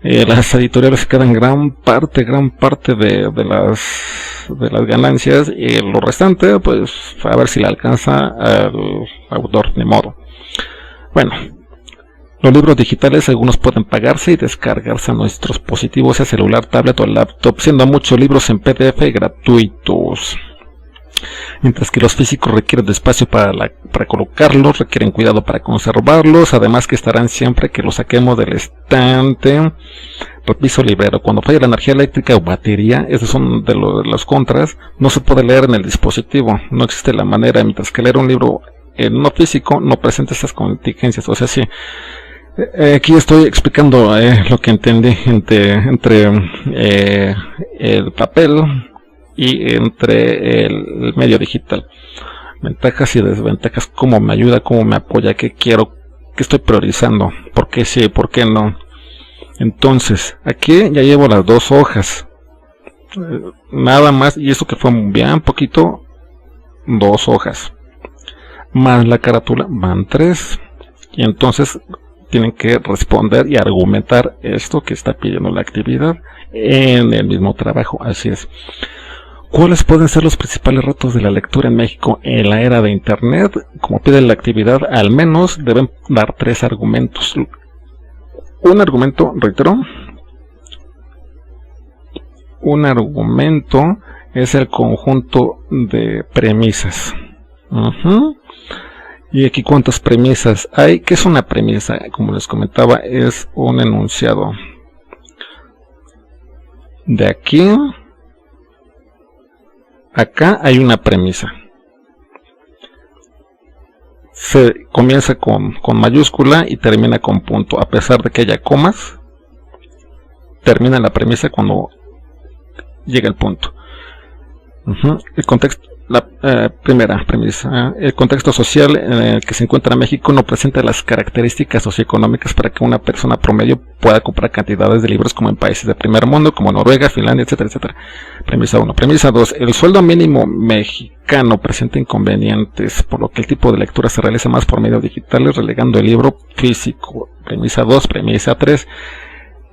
Las editoriales se quedan gran parte de las ganancias, y lo restante pues a ver si le alcanza al autor, ni modo. Bueno, los libros digitales algunos pueden pagarse y descargarse a nuestros dispositivos, sea celular, tablet o laptop, siendo muchos libros en PDF gratuitos. Mientras que los físicos requieren de espacio para colocarlos, requieren cuidado para conservarlos, además que estarán siempre que los saquemos del estante. Reviso librero: cuando falla la energía eléctrica o batería, esos son de los contras, no se puede leer en el dispositivo, no existe la manera, mientras que leer un libro no físico no presenta estas contingencias. O sea, sí, aquí estoy explicando lo que entendí entre el papel y entre el medio digital. Ventajas y desventajas, cómo me ayuda, cómo me apoya, qué quiero, qué estoy priorizando, por qué sí, por qué no. Entonces, aquí ya llevo las 2 hojas, nada más, y eso que fue bien poquito, 2 hojas, más la carátula, van 3, y entonces tienen que responder y argumentar esto que está pidiendo la actividad en el mismo trabajo. Así es. ¿Cuáles pueden ser los principales retos de la lectura en México en la era de Internet? Como pide la actividad, al menos deben dar 3 argumentos. Un argumento, reitero, un argumento es el conjunto de premisas. Y aquí, ¿cuántas premisas hay? ¿Qué es una premisa? Como les comentaba, es un enunciado. De aquí acá hay una premisa. Se comienza con mayúscula y termina con punto. A pesar de que haya comas, termina la premisa cuando llega el punto. El contexto, la primera premisa: el contexto social en el que se encuentra México no presenta las características socioeconómicas para que una persona promedio pueda comprar cantidades de libros como en países de primer mundo, como Noruega, Finlandia, etcétera, etcétera. Premisa 1. Premisa 2. El sueldo mínimo mexicano presenta inconvenientes, por lo que el tipo de lectura se realiza más por medios digitales, relegando el libro físico. Premisa 2. Premisa 3.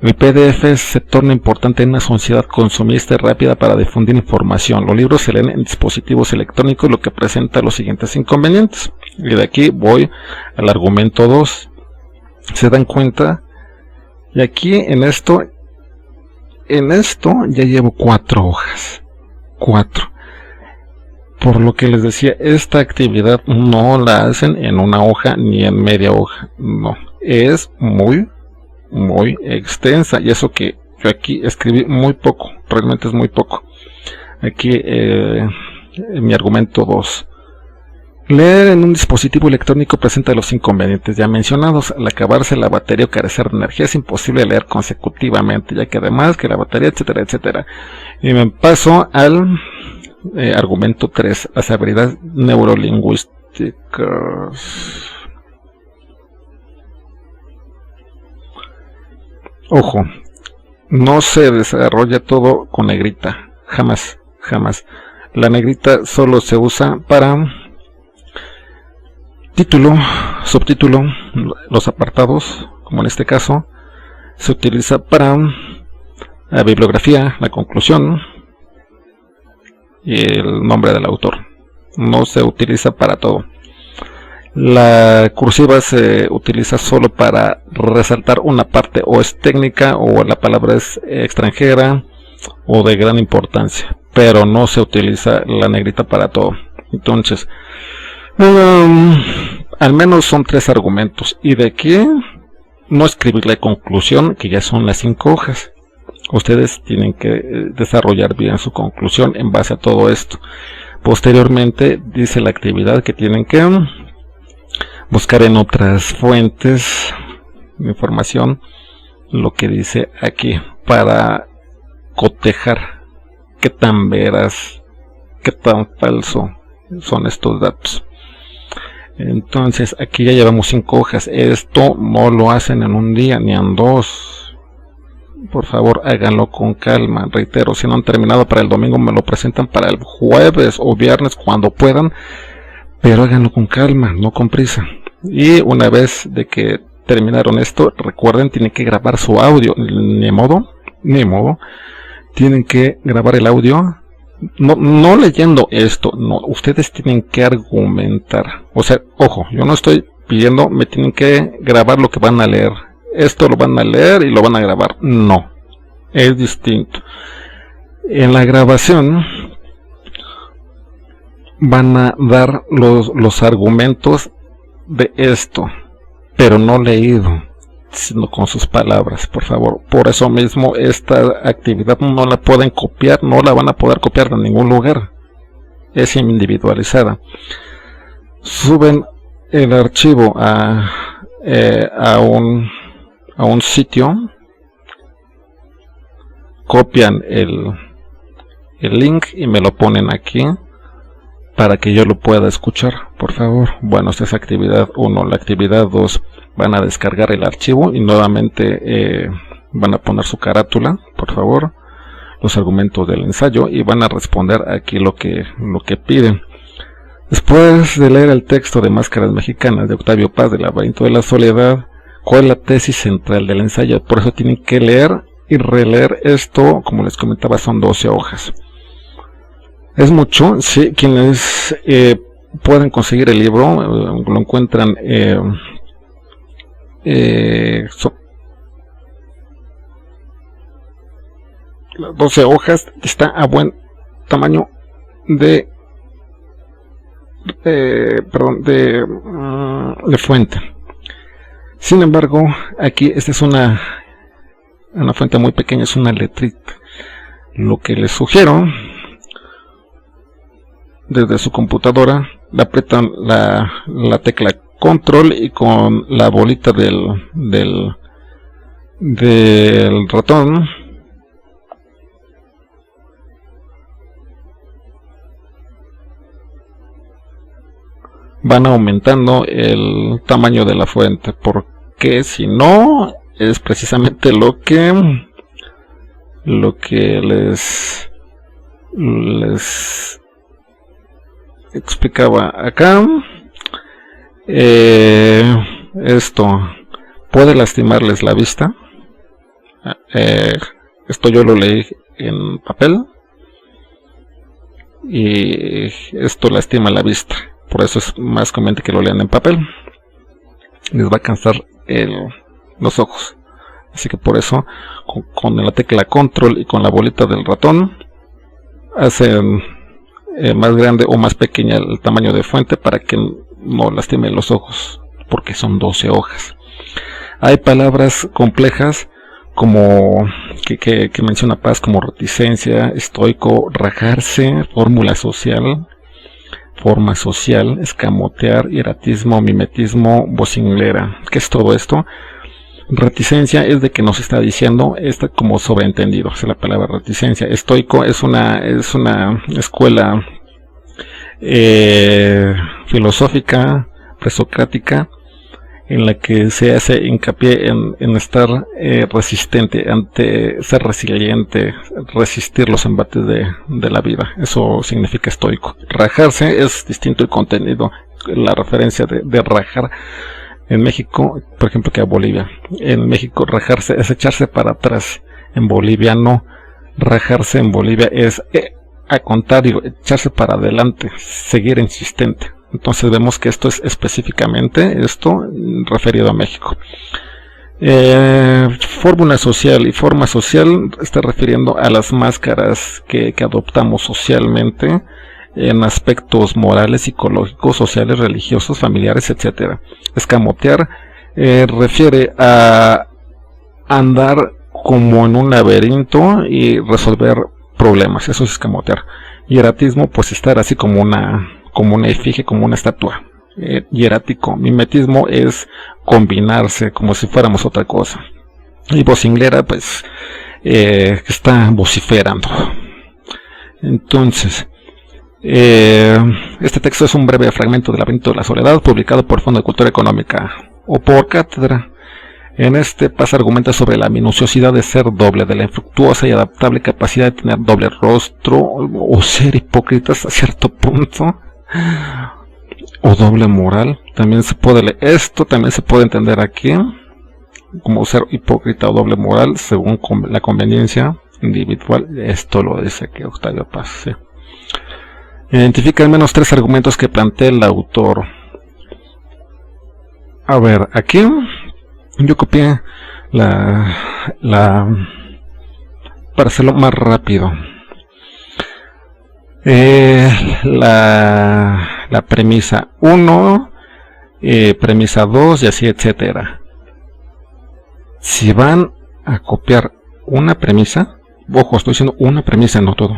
El PDF se torna importante en una sociedad consumista y rápida para difundir información. Los libros se leen en dispositivos electrónicos, lo que presenta los siguientes inconvenientes. Y de aquí voy al argumento 2. ¿Se dan cuenta? Y aquí en esto ya llevo 4 hojas. 4. Por lo que les decía, esta actividad no la hacen en una hoja ni en media hoja. No, es muy extensa, y eso que yo aquí escribí muy poco, realmente es muy poco. Aquí mi argumento 2. Leer en un dispositivo electrónico presenta los inconvenientes ya mencionados. Al acabarse la batería o carecer de energía es imposible leer consecutivamente, ya que además que la batería, etcétera, etcétera. Y me paso al argumento 3, las habilidades neurolingüísticas. Ojo, no se desarrolla todo con negrita, jamás, jamás. La negrita solo se usa para título, subtítulo, los apartados, como en este caso. Se utiliza para la bibliografía, la conclusión y el nombre del autor. No se utiliza para todo. La cursiva se utiliza solo para resaltar una parte, o es técnica o la palabra es extranjera o de gran importancia, pero no se utiliza la negrita para todo. Entonces, al menos son 3 argumentos. Y de aquí no escribir la conclusión, que ya son las 5 hojas. Ustedes tienen que desarrollar bien su conclusión en base a todo esto. Posteriormente dice la actividad que tienen que buscar en otras fuentes de información lo que dice aquí para cotejar qué tan veraz, qué tan falso son estos datos. Entonces aquí ya llevamos 5 hojas. Esto no lo hacen en un día ni en 2. Por favor, háganlo con calma. Reitero, si no han terminado para el domingo, me lo presentan para el jueves o viernes, cuando puedan, pero háganlo con calma, no con prisa. Y una vez de que terminaron esto, recuerden, tienen que grabar su audio. Ni modo, tienen que grabar el audio. No leyendo esto, no, ustedes tienen que argumentar. O sea, ojo, yo no estoy pidiendo, me tienen que grabar lo que van a leer. Esto lo van a leer y lo van a grabar. No, es distinto. En la grabación van a dar los argumentos de esto, pero no leído, sino con sus palabras, por favor. Por eso mismo esta actividad no la pueden copiar, no la van a poder copiar de ningún lugar. Es individualizada. Suben el archivo a un sitio, copian el link y me lo ponen aquí para que yo lo pueda escuchar, por favor. Bueno, esta es actividad 1. La actividad 2, van a descargar el archivo y nuevamente van a poner su carátula, por favor, los argumentos del ensayo, y van a responder aquí lo que piden. Después de leer el texto de Máscaras Mexicanas de Octavio Paz, del Laberinto de la Soledad, ¿cuál es la tesis central del ensayo? Por eso tienen que leer y releer esto. Como les comentaba, son 12 hojas. Es mucho. Sí, quienes pueden conseguir el libro, lo encuentran las 12 hojas, está a buen tamaño de fuente. Sin embargo, aquí esta es una fuente muy pequeña, es una letrita. Lo que les sugiero, desde su computadora, le aprietan la tecla control y con la bolita del ratón van aumentando el tamaño de la fuente, porque si no, es precisamente lo que les explicaba acá. Esto puede lastimarles la vista. Esto yo lo leí en papel y esto lastima la vista. Por eso es más conveniente que lo lean en papel. Les va a cansar los ojos. Así que por eso, con la tecla control y con la bolita del ratón, hacen más grande o más pequeña el tamaño de fuente para que no lastime los ojos, porque son 12 hojas. Hay palabras complejas como que menciona Paz, como reticencia, estoico, rajarse, fórmula social, forma social, escamotear, hieratismo, mimetismo, vocinglera. ¿Qué es todo esto? Reticencia es de que nos está diciendo, está como sobreentendido, es la palabra reticencia. Estoico es una escuela filosófica presocrática en la que se hace hincapié en estar resistente, ser resiliente, resistir los embates de la vida. Eso significa estoico. Rajarse es distinto el contenido, la referencia de rajar en México, por ejemplo, que a Bolivia. En México rajarse es echarse para atrás, en Bolivia no. Rajarse en Bolivia es, al contrario, echarse para adelante, seguir insistente. Entonces vemos que esto es específicamente esto referido a México. Fórmula social y forma social está refiriendo a las máscaras que adoptamos socialmente en aspectos morales, psicológicos, sociales, religiosos, familiares, etc. Escamotear refiere a andar como en un laberinto y resolver problemas. Eso es escamotear. Hieratismo, pues estar así como una efigie, como una estatua. Hierático. Mimetismo es combinarse como si fuéramos otra cosa. Y vocinglera, pues está vociferando. Entonces, este texto es un breve fragmento del Laberinto de la Soledad, publicado por Fondo de Cultura Económica o por Cátedra. En este pasa argumenta sobre la minuciosidad de ser doble, de la infructuosa y adaptable capacidad de tener doble rostro, o ser hipócritas a cierto punto, o doble moral. También se puede leer esto, también se puede entender aquí como ser hipócrita o doble moral según la conveniencia individual. Esto lo dice aquí Octavio Paz. Sí. Identifica al menos 3 argumentos que plantea el autor. A ver, aquí yo copié para hacerlo más rápido. La premisa 1, premisa 2 y así, etcétera. Si van a copiar una premisa, ojo, estoy diciendo una premisa, no todo.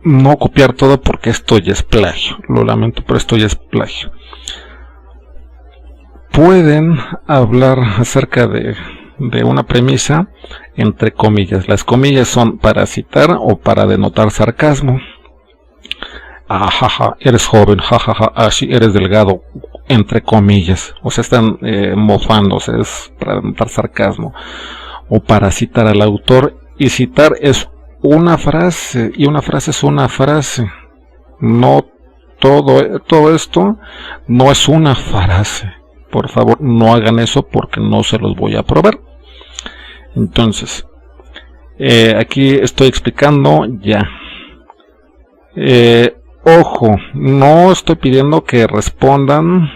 No copiar todo, porque esto ya es plagio. Lo lamento, pero esto ya es plagio. Pueden hablar acerca de una premisa entre comillas. Las comillas son para citar o para denotar sarcasmo. Jaja, eres joven, jajaja, así eres delgado, entre comillas. O sea, están mofándose, es para denotar sarcasmo. O para citar al autor, y citar es una frase, y una frase es una frase. No todo esto no es una frase. Por favor, no hagan eso porque no se los voy a probar. Entonces, aquí estoy explicando ya. Ojo, no estoy pidiendo que respondan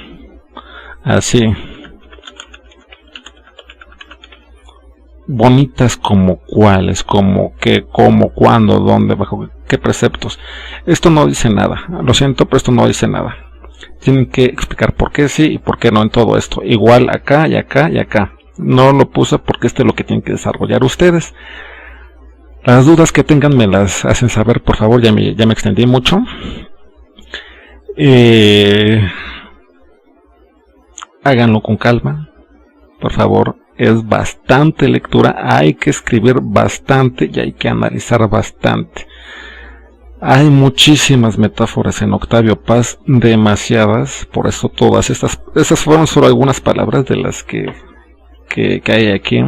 así. Bonitas como cuáles, como qué, cómo, cuándo, dónde, bajo qué preceptos. Esto no dice nada. Lo siento, pero esto no dice nada. Tienen que explicar por qué sí y por qué no en todo esto. Igual acá y acá y acá. No lo puse porque esto es lo que tienen que desarrollar ustedes. Las dudas que tengan me las hacen saber, por favor. Ya me extendí mucho. Háganlo con calma, por favor. Es bastante lectura. Hay que escribir bastante y hay que analizar bastante. Hay muchísimas metáforas en Octavio Paz, demasiadas, por eso todas esas fueron solo algunas palabras de las que hay aquí,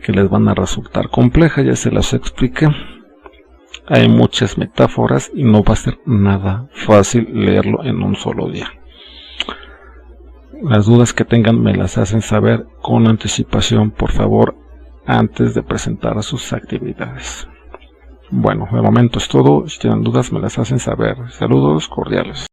que les van a resultar complejas, ya se las expliqué. Hay muchas metáforas y no va a ser nada fácil leerlo en un solo día. Las dudas que tengan me las hacen saber con anticipación, por favor, antes de presentar sus actividades. Bueno, de momento es todo. Si tienen dudas me las hacen saber. Saludos cordiales.